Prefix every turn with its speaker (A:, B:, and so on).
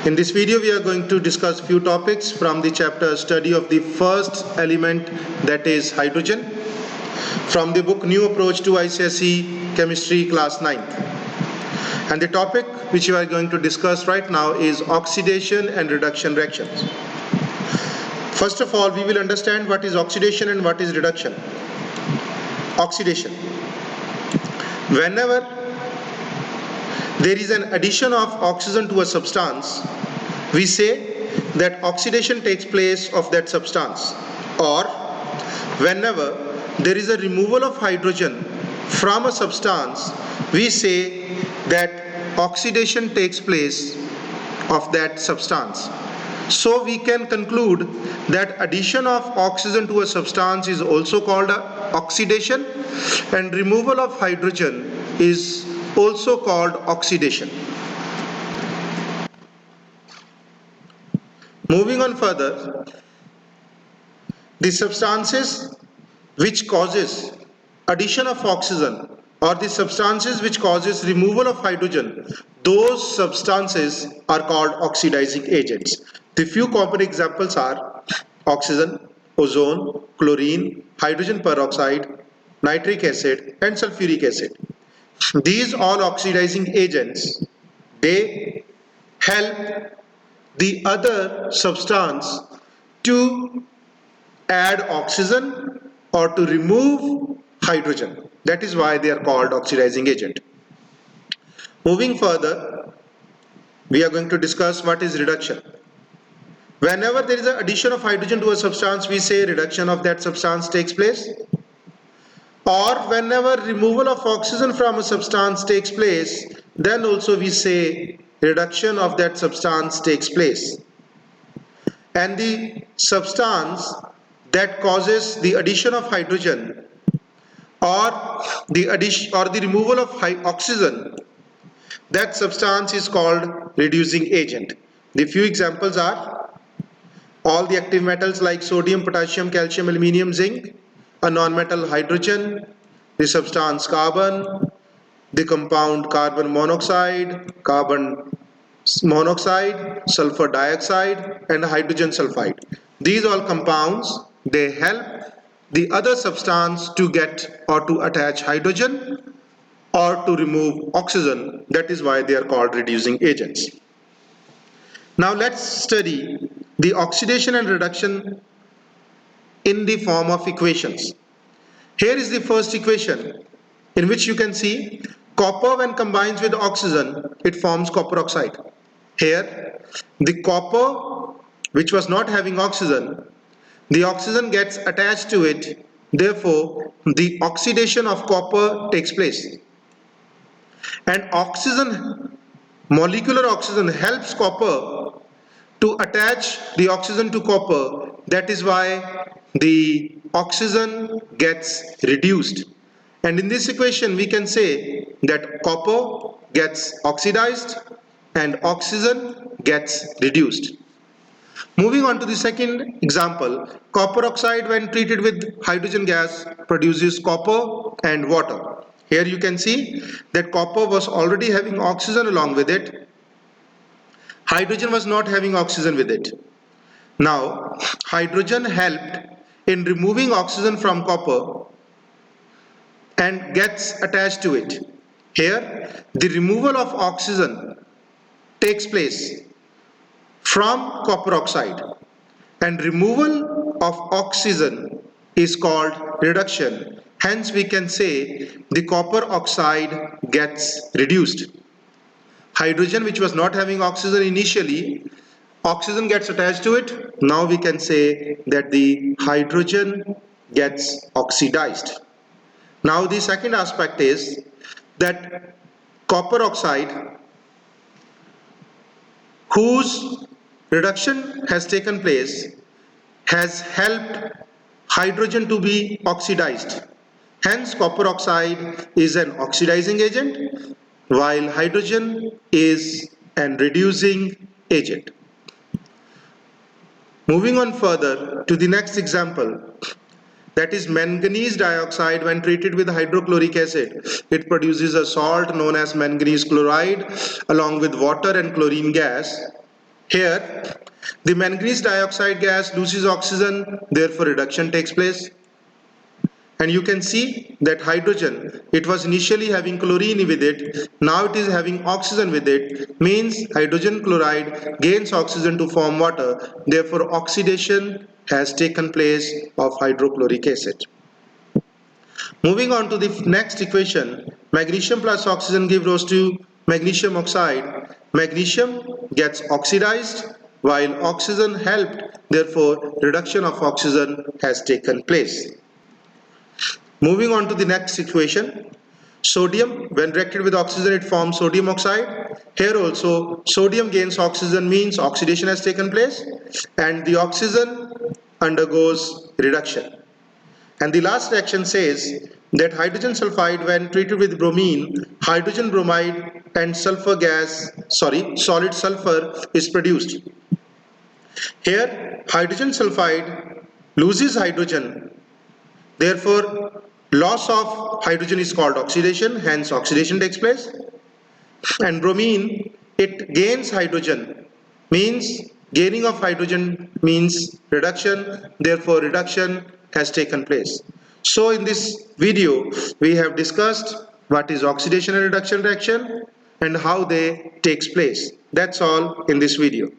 A: In this video, we are going to discuss few topics from the chapter Study of the First Element, that is hydrogen, from the book New Approach to ICSE Chemistry Class 9th. And the topic which we are going to discuss right now is oxidation and reduction reactions. First of all, we will understand what is oxidation and what is reduction. Oxidation. Whenever there is an addition of oxygen to a substance, we say that oxidation takes place of that substance. Or whenever there is a removal of hydrogen from a substance, we say that oxidation takes place of that substance. So we can conclude that addition of oxygen to a substance is also called oxidation, and removal of hydrogen is also called oxidation. Moving on further, the substances which causes addition of oxygen or the substances which causes removal of hydrogen, those substances are called oxidizing agents. The few common examples are oxygen, ozone, chlorine, hydrogen peroxide, nitric acid and sulfuric acid. These all oxidizing agents, they help the other substance to add oxygen or to remove hydrogen. That is why they are called oxidizing agent. Moving further, we are going to discuss what is reduction. Whenever there is an addition of hydrogen to a substance, we say reduction of that substance takes place. Or whenever removal of oxygen from a substance takes place, then also we say reduction of that substance takes place. And the substance that causes the addition of hydrogen or the removal of oxygen, that substance is called reducing agent. The few examples are all the active metals like sodium, potassium, calcium, aluminium, zinc, a non-metal hydrogen, the substance carbon, the compound carbon monoxide, sulfur dioxide and hydrogen sulfide. These all compounds, they help the other substance to get or to attach hydrogen or to remove oxygen. That is why they are called reducing agents. Now let's study the oxidation and reduction in the form of equations. Here is the first equation, in which you can see copper, when combines with oxygen, it forms copper oxide. Here the copper which was not having oxygen, the oxygen gets attached to it, therefore the oxidation of copper takes place. And oxygen, molecular oxygen, helps copper to attach the oxygen to copper. That is why the oxygen gets reduced. And in this equation we can say that copper gets oxidized and oxygen gets reduced. Moving on to the second example, copper oxide when treated with hydrogen gas produces copper and water. Here you can see that copper was already having oxygen along with it. Hydrogen was not having oxygen with it. Now, hydrogen helped in removing oxygen from copper and gets attached to it. Here, the removal of oxygen takes place from copper oxide, and removal of oxygen is called reduction. Hence, we can say the copper oxide gets reduced. Hydrogen, which was not having oxygen initially, oxygen gets attached to it. Now we can say that the hydrogen gets oxidized. Now the second aspect is that copper oxide, whose reduction has taken place, has helped hydrogen to be oxidized. Hence copper oxide is an oxidizing agent, while hydrogen is an reducing agent. Moving on further to the next example, that is manganese dioxide when treated with hydrochloric acid. It produces a salt known as manganese chloride along with water and chlorine gas. Here, the manganese dioxide gas loses oxygen, therefore reduction takes place. And you can see that hydrogen, it was initially having chlorine with it, now it is having oxygen with it, means hydrogen chloride gains oxygen to form water, therefore oxidation has taken place of hydrochloric acid. Moving on to the next equation, magnesium plus oxygen gives rise to magnesium oxide. Magnesium gets oxidized while oxygen helped, therefore reduction of oxygen has taken place. Moving on to the next equation, sodium, when reacted with oxygen, it forms sodium oxide. Here also, sodium gains oxygen, means oxidation has taken place, and the oxygen undergoes reduction. And the last reaction says that hydrogen sulfide, when treated with bromine, hydrogen bromide and solid sulfur is produced. Here, hydrogen sulfide loses hydrogen. Therefore, loss of hydrogen is called oxidation, hence oxidation takes place. And bromine, it gains hydrogen, means gaining of hydrogen means reduction, therefore reduction has taken place. So in this video, we have discussed what is oxidation and reduction reaction and how they takes place. That's all in this video.